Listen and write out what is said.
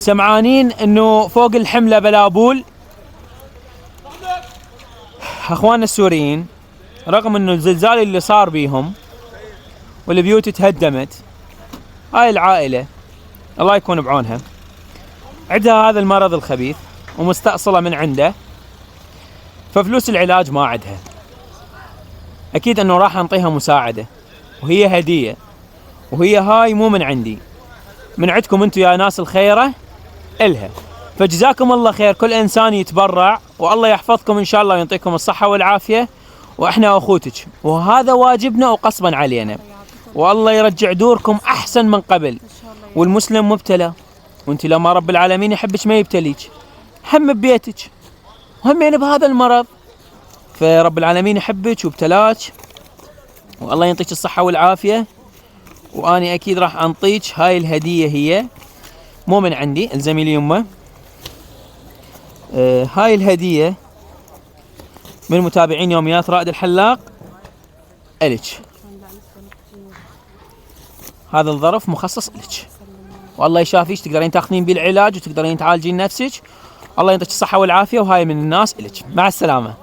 سمعانين انه فوق الحملة بلابول اخواننا السوريين، رغم انه الزلزال اللي صار بيهم والبيوت تهدمت، هاي العائلة الله يكون بعونها، عندها هذا المرض الخبيث ومستأصلة من عنده، ففلوس العلاج ما عندها. اكيد انه راح نعطيها مساعدة وهي هدية، وهي هاي مو من عندي، من عندكم انتم يا ناس الخيرة إلها. فجزاكم الله خير كل انسان يتبرع، والله يحفظكم ان شاء الله ويعطيكم الصحة والعافية، واحنا اخوتك وهذا واجبنا وقصبا علينا، والله يرجع دوركم احسن من قبل. والمسلم مبتلى، وانت لما رب العالمين يحبك ما يبتليك، هم ببيتك وهمين بهذا المرض، فرب العالمين يحبك وابتلاك، والله يعطيك الصحة والعافية. واني اكيد راح انطيك هاي الهدية، هي مو من عندي، الزمي لي يمه. هاي الهدية من متابعين يوميات رائد الحلاق إلك، هذا الظرف مخصص إلك، والله يشافيك، تقدرين تاخذين بيه العلاج وتقدرين تعالجين نفسك، الله يعطيك الصحة والعافية، وهاي من الناس إلك. مع السلامة.